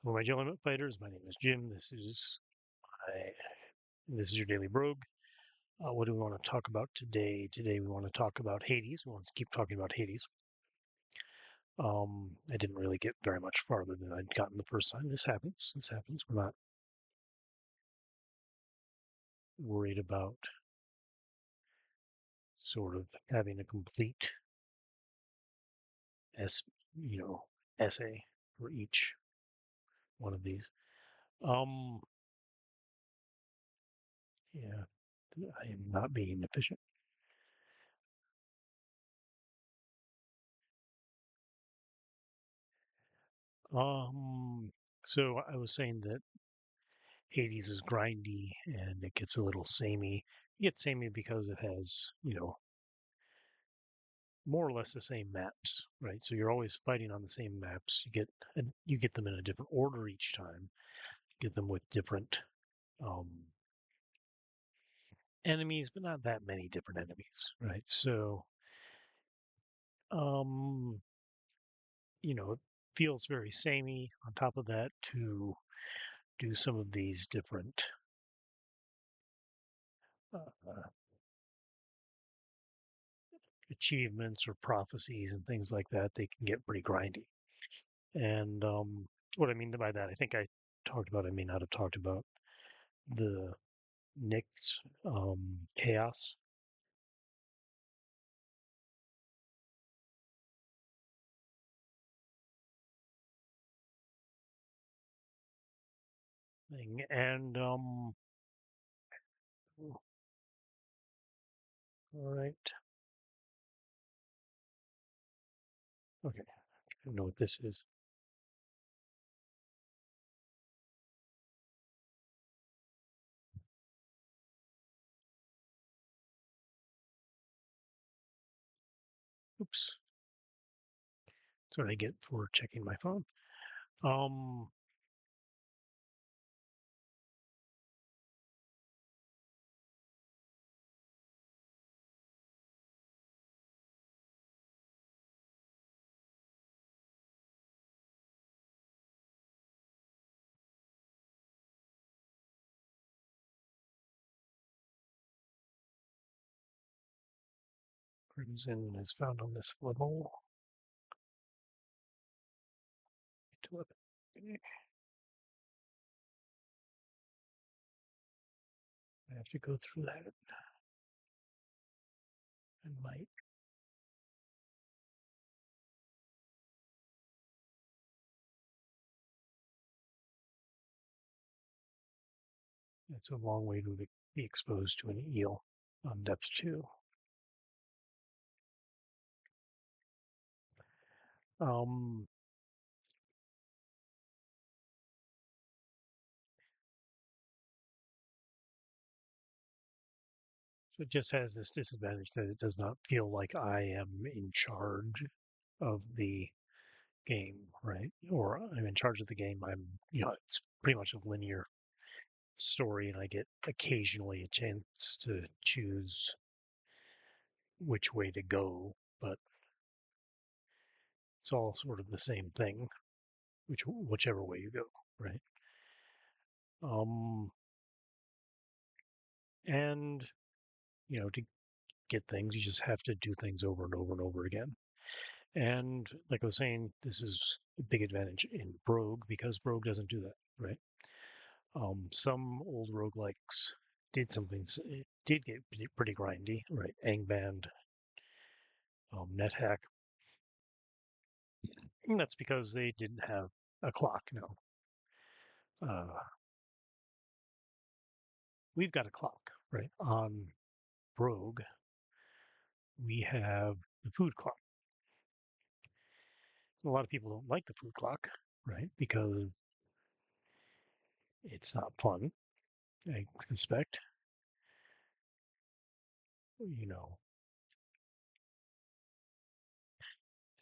Hello, my gentlemen fighters. My name is Jim. This is your Daily Brogue. What do we want to talk about today? Today we want to talk about Hades. We want to keep talking about Hades. I didn't really get very much farther than I'd gotten the first time. This happens. This happens. We're not worried about sort of having a complete s you know essay for each one of these. Um, yeah, I am not being efficient. Um, so I was saying that Hades is grindy and it gets a little samey. It gets samey because it has, more or less the same maps, right? So you're always fighting on the same maps. You get them in a different order each time. Get them with different um, enemies, but not that many different enemies, right? So um, it feels very samey. On top of that, to do some of these different uh, achievements or prophecies and things like that, they can get pretty grindy. And what I mean by that, I think I talked about, I may not have talked about the Nyx chaos thing. And, all right. Okay. I don't know what this is. Oops. That's what I get for checking my phone. Um, Crimson is found on this level. I have to go through that. I might. It's a long way to be exposed to an eel on depth 2. Um, So it just has this disadvantage that it does not feel like I am in charge of the game, right? Or I'm in charge of the game. It's pretty much a linear story, and I get occasionally a chance to choose which way to go, but it's all sort of the same thing, whichever way you go, right? Um, and to get things, you just have to do things over and over and over again. And like I was saying, this is a big advantage in Brogue because Brogue doesn't do that, right? Some old roguelikes it did get pretty grindy, right? Angband, NetHack, and that's because they didn't have a clock. No, uh, we've got a clock, right? On Brogue, we have the food clock. A lot of people don't like the food clock, right? Because it's not fun. I suspect, you know,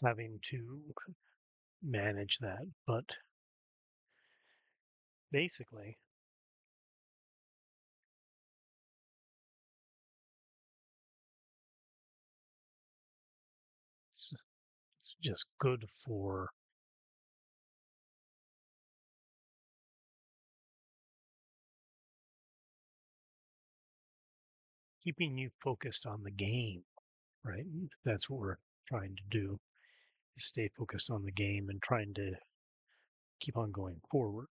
having to manage that. But basically, it's, it's just good for keeping you focused on the game, right? That's what we're trying to do, is stay focused on the game and trying to keep on going forward.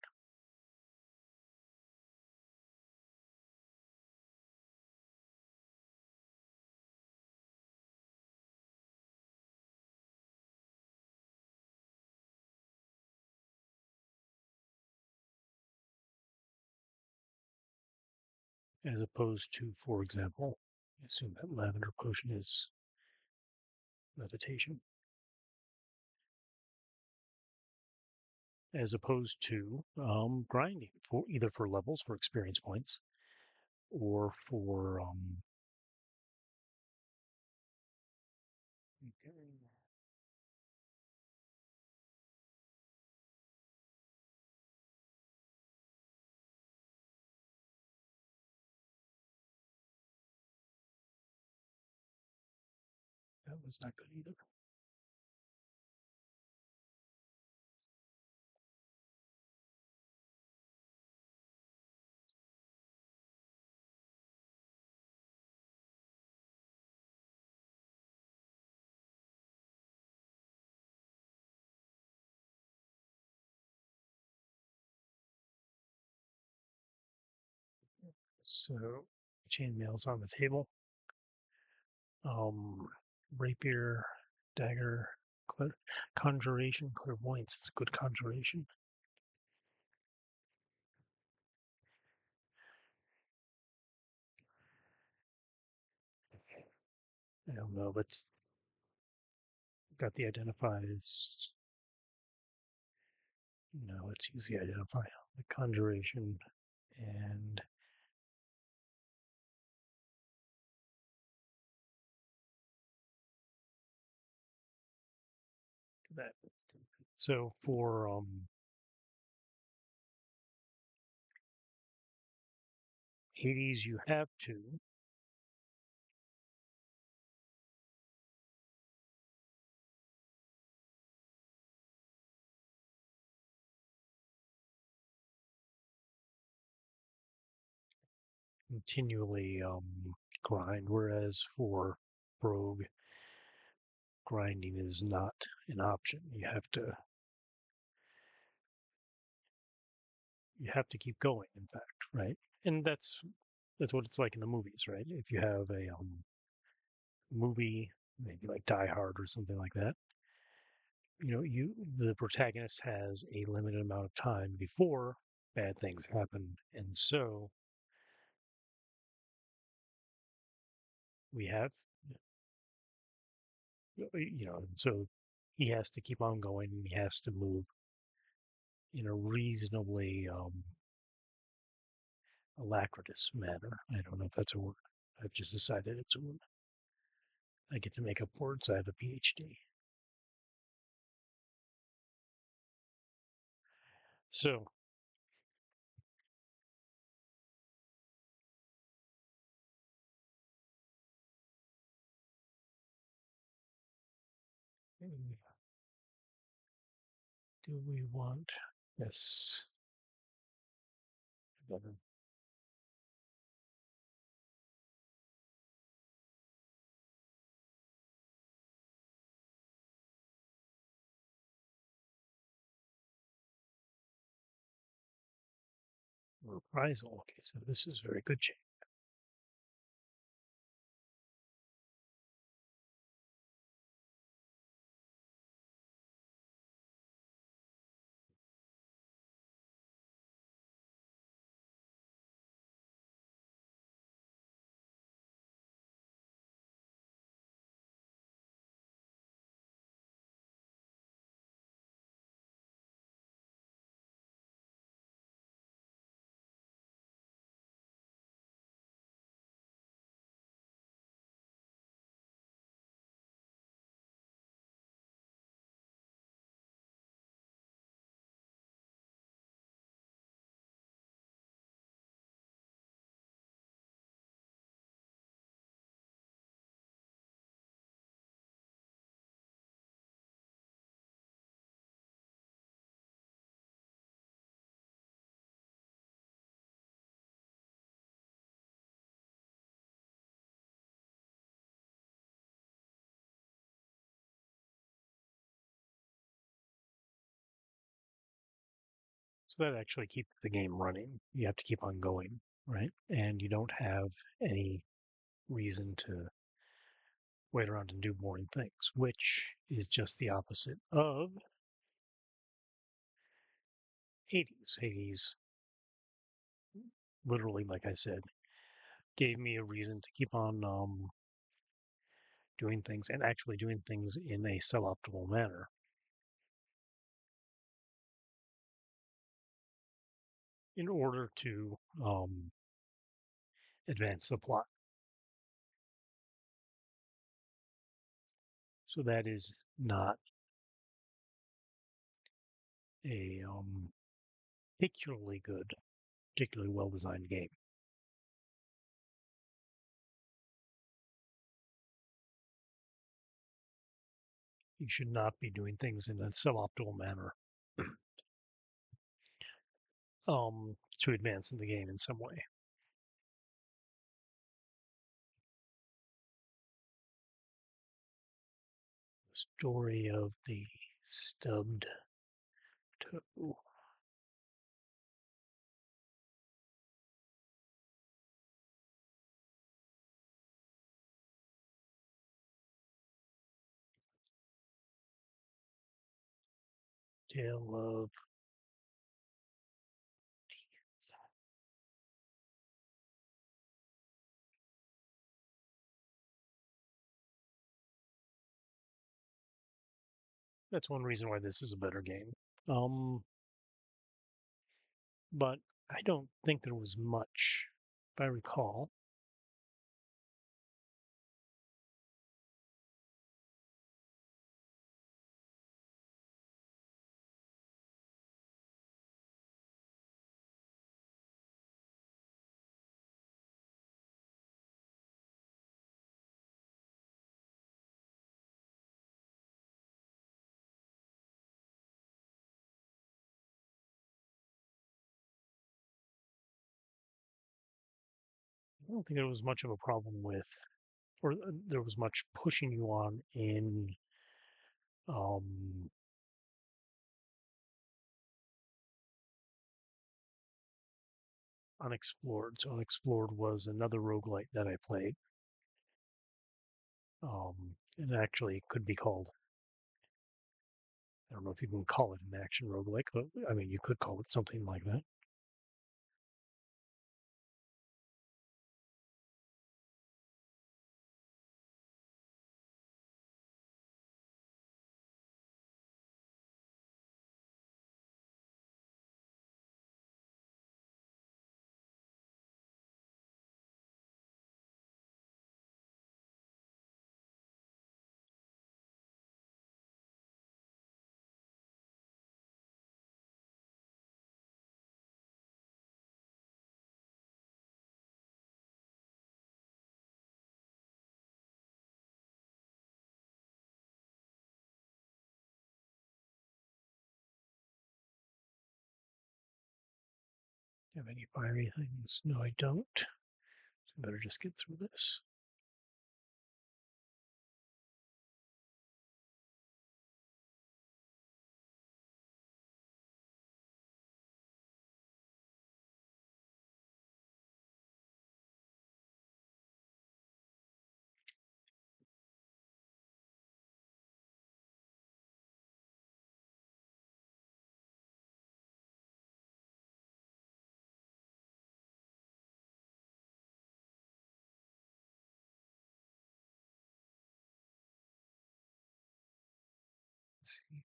As opposed to, for example, assume that lavender potion is meditation, as opposed to grinding for either for levels, for experience points, or for that was not good either. So chainmail's on the table. Um, rapier, dagger, conjuration, clairvoyance. It's a good conjuration. I don't know. Let's got the identifies. No, let's use the identify. The conjuration and that. So for Hades, you have to continually grind, whereas for Brogue, grinding is not an option. You have to keep going. In fact, right? And that's what it's like in the movies, right? If you have a movie, maybe like Die Hard or something like that, the protagonist has a limited amount of time before bad things happen, and so we have, so he has to keep on going. And he has to move in a reasonably alacritous manner. I don't know if that's a word. I've just decided it's a word. I get to make up words. I have a PhD. So do we want this? Reprisal. Okay, so this is very good change. So that actually keeps the game running. You have to keep on going, right? And you don't have any reason to wait around and do boring things, which is just the opposite of Hades. Hades, literally, like I said, gave me a reason to keep on doing things and actually doing things in a suboptimal manner in order to advance the plot. So that is not a particularly good, particularly well designed game. You should not be doing things in a suboptimal manner to advance in the game in some way. The story of the stubbed toe. Tale of That's one reason why this is a better game. Um, but I don't think there was much, if I recall. I don't think there was much of a problem with, or there was much pushing you on in um, Unexplored. So Unexplored was another roguelite that I played. It actually could be called, I don't know if you can call it an action roguelike, but I mean, you could call it something like that. Do you have any fiery things? No, I don't. So I better just get through this. Let's see.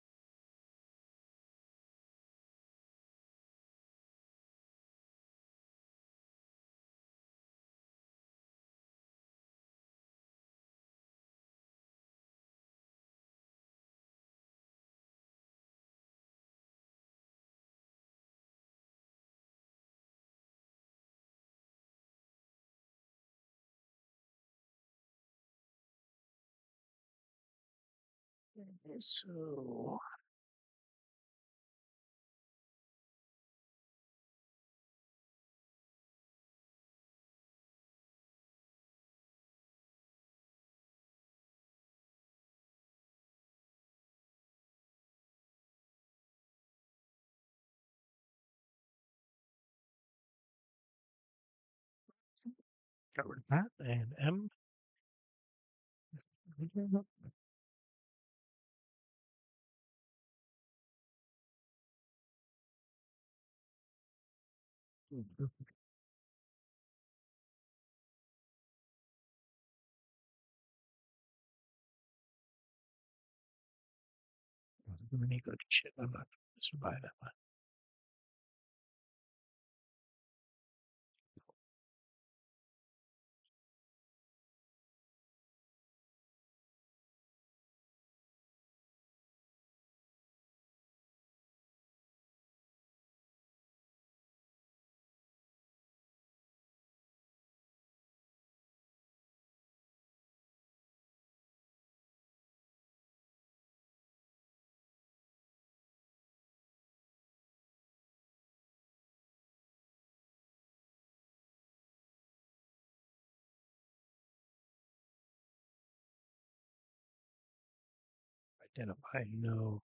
So Got rid of that and M. Wasn't really good shit. I'm not going to survive that one. Identify no.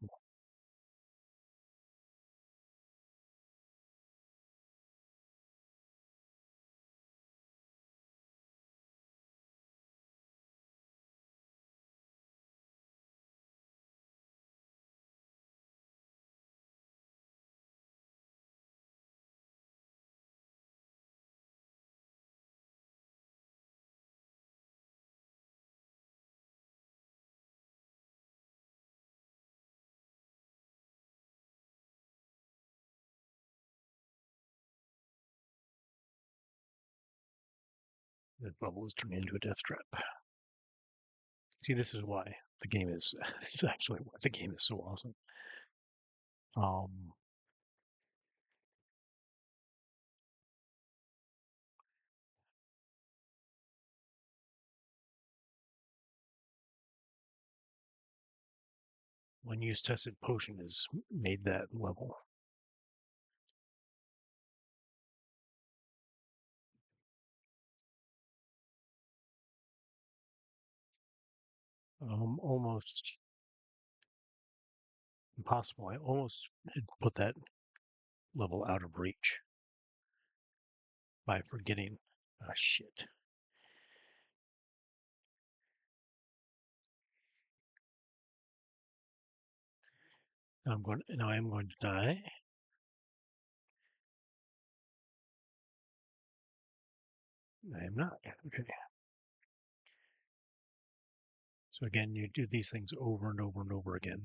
That bubble is turning into a death trap. See, this is why the game is. This is actually why the game is so awesome. One use tested potion has made that level. Almost impossible. I almost had put that level out of reach by forgetting. Ah, shit. Now I am going to die. I am not. Okay. So again, you do these things over and over and over again.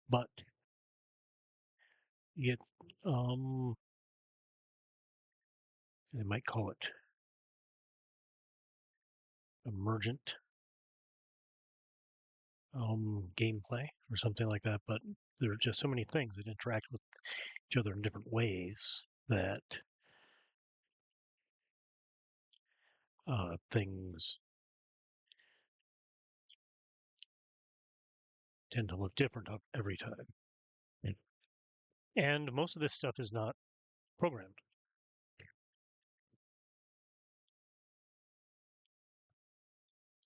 But you get, they might call it emergent gameplay or something like that. But there are just so many things that interact with each other in different ways that things tend to look different every time. And most of this stuff is not programmed.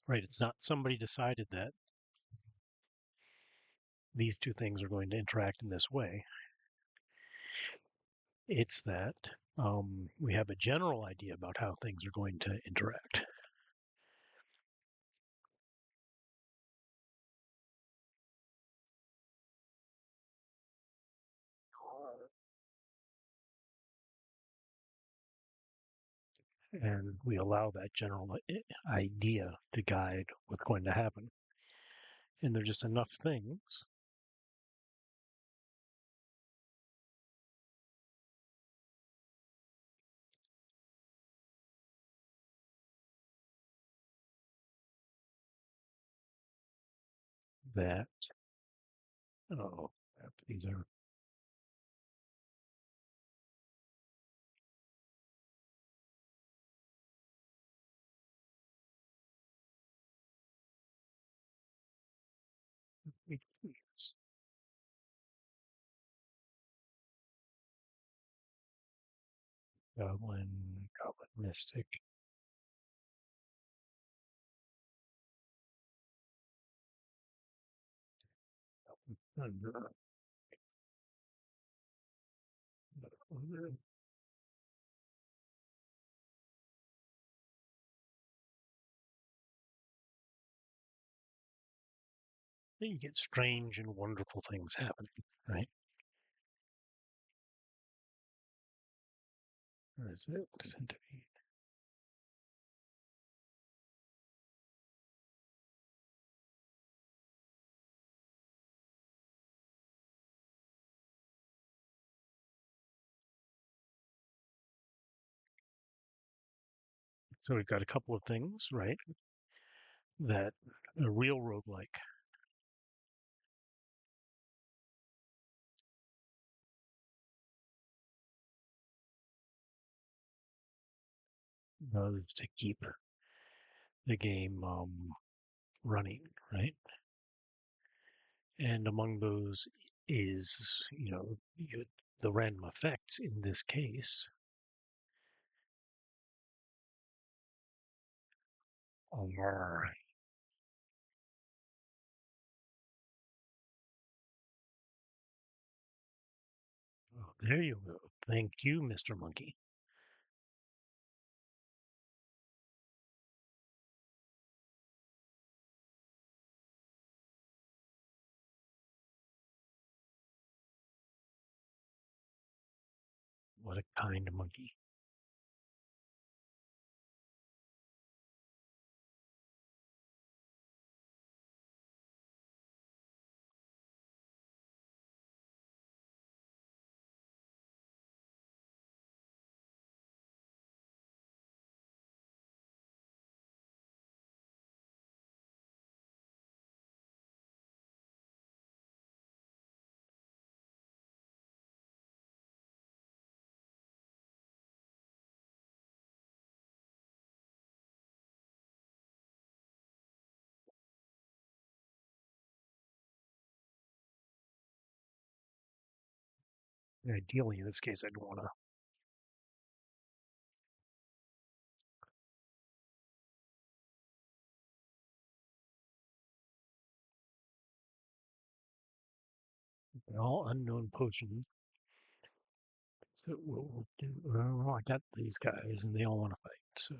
Right? It's not somebody decided that these two things are going to interact in this way. It's that we have a general idea about how things are going to interact. And we allow that general idea to guide what's going to happen. And there are just enough things that, oh, these are, goblin mystic. then you get strange and wonderful things happening, right? Or is it centipede? So we've got a couple of things, right? That a real roguelike does to keep the game running, right? And among those is, the random effects in this case are, oh, there you go. Thank you, Mr. Monkey. What a kind monkey. Ideally, in this case, I'd want all unknown potions that will do. Well, I got these guys, and they all want to fight. So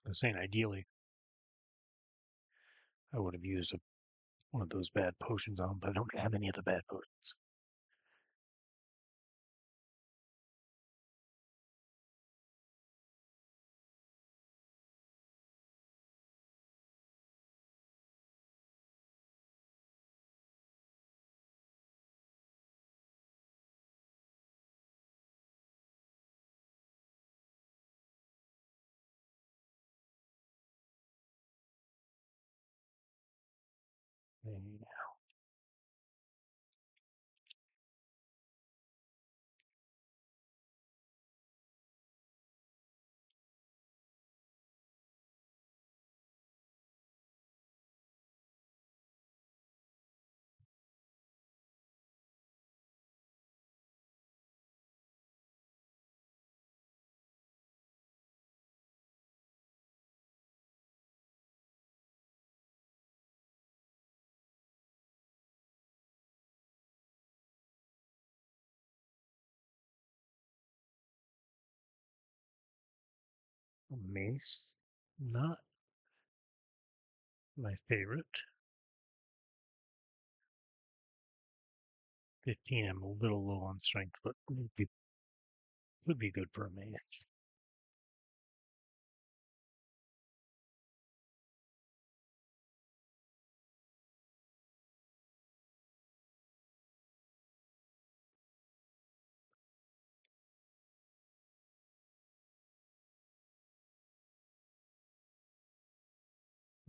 I was saying, ideally, I would have used one of those bad potions on, but I don't have any of the bad potions. And mace, not my favorite. 15, I'm a little low on strength, but would be good for a mace.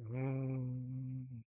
Mm,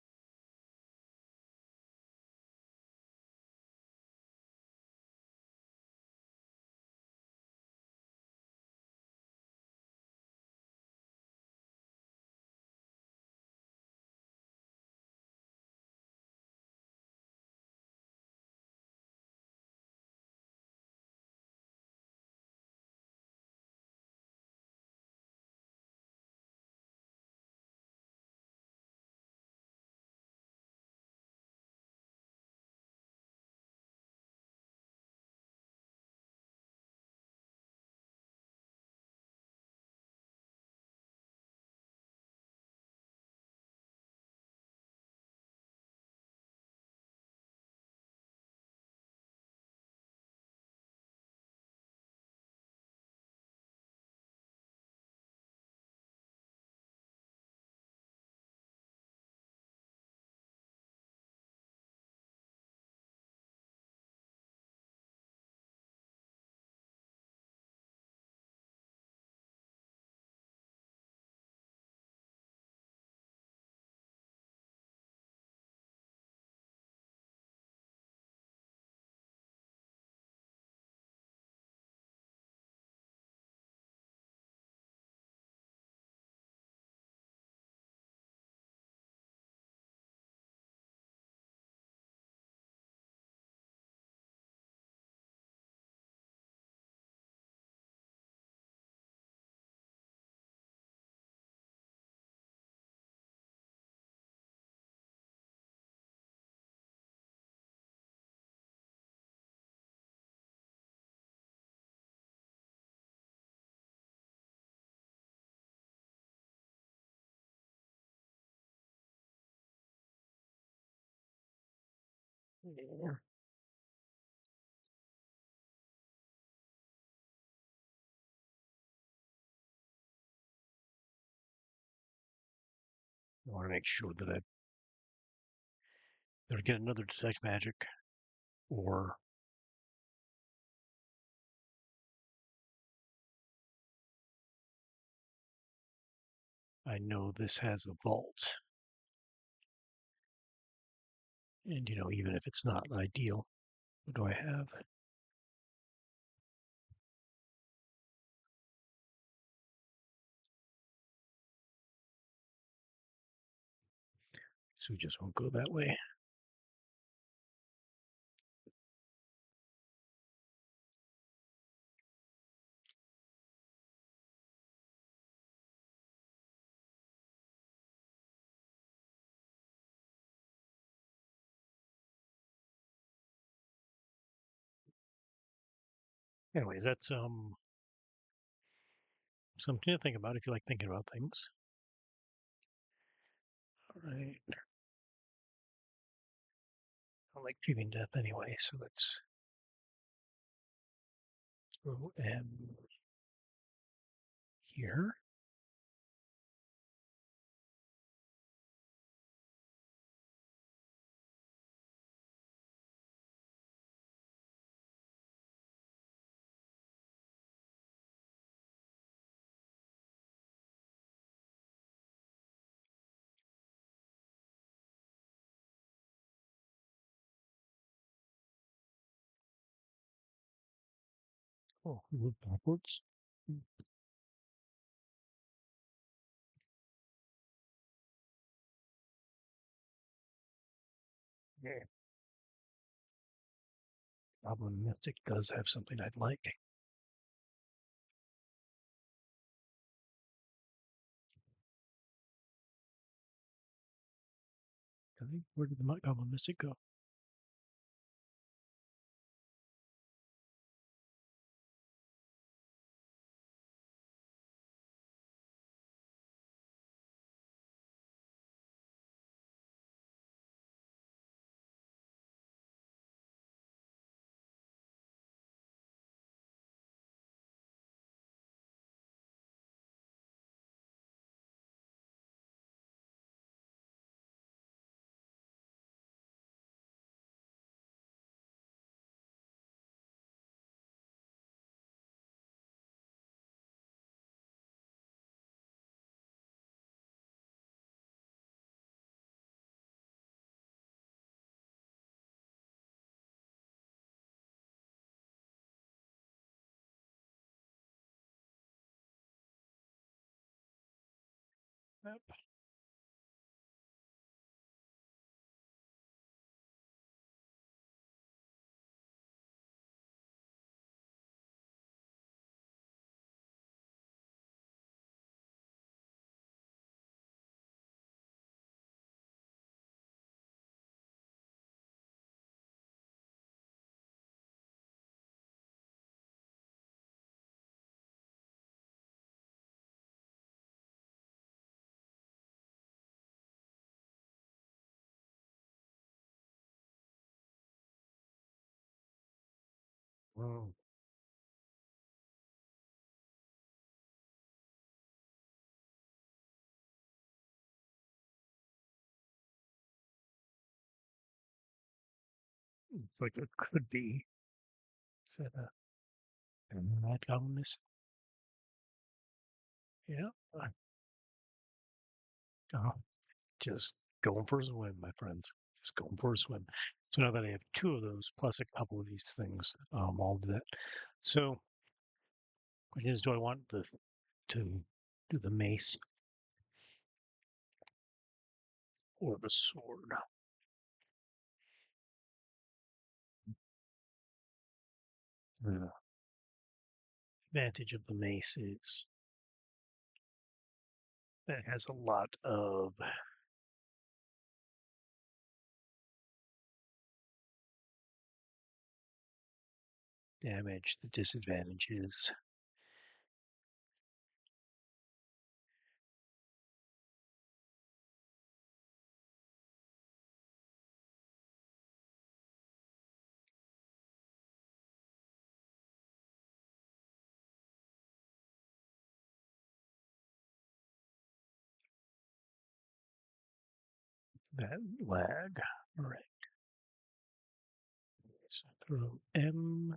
Yeah. I want to make sure that I either get another detect magic or I know this has a vault. And, even if it's not ideal, what do I have? So we just won't go that way. Anyways, that's something to think about if you like thinking about things. All right. I like achieving death anyway, so let's throw M here. Oh, move backwards. Yeah. Goblin Mystic does have something I'd like. Where did the Goblin Mystic go? Yep. Oh, it's like it could be. Is that that Goblin Mystic? Yeah. Uh, just going for a swim, my friends. Just going for a swim. So now that I have two of those plus a couple of these things, I'll do that. So, question is, do I want to do the mace or the sword? The advantage of the mace is that it has a lot of damage. The disadvantage is that lag. All right. So throw M.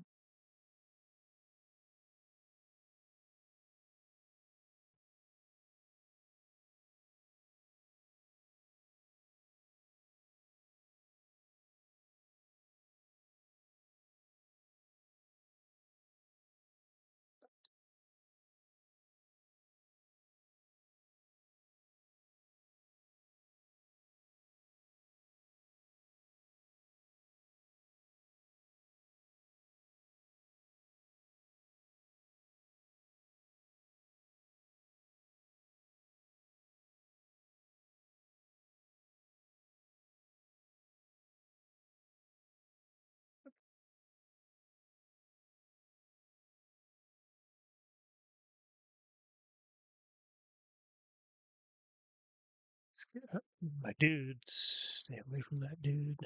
My dudes. Stay away from that dude.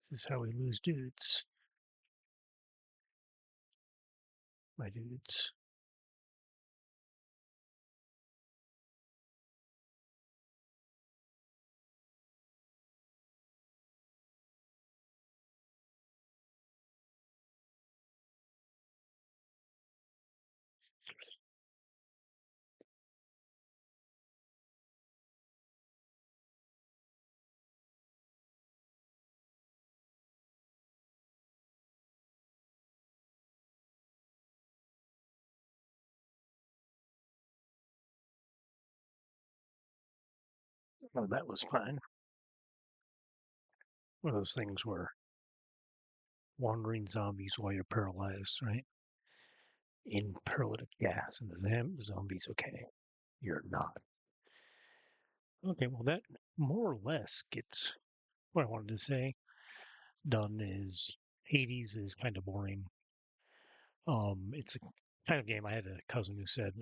This is how we lose dudes. My dudes. Oh, that was fun. One of those things where wandering zombies while you're paralyzed, right? In paralytic gas, and the zombie's okay. You're not. Okay, well, that more or less gets what I wanted to say done. Is Hades is kind of boring. It's a kind of game. I had a cousin who said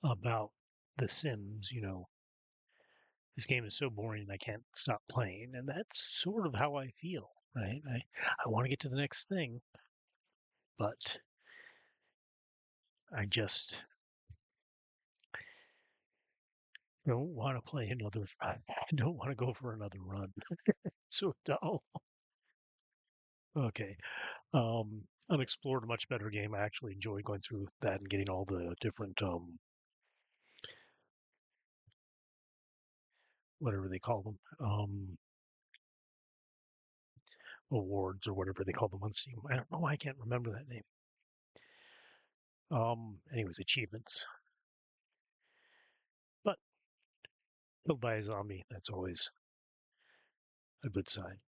about The Sims, this game is so boring I can't stop playing. And that's sort of how I feel, right? I want to get to the next thing, but I just don't want to play another. I don't want to go for another run. So dull. Okay. Unexplored, a much better game. I actually enjoy going through that and getting all the different whatever they call them, awards or whatever they call them on Steam. I don't know why I can't remember that name. Anyways, achievements. But killed by a zombie, that's always a good sign.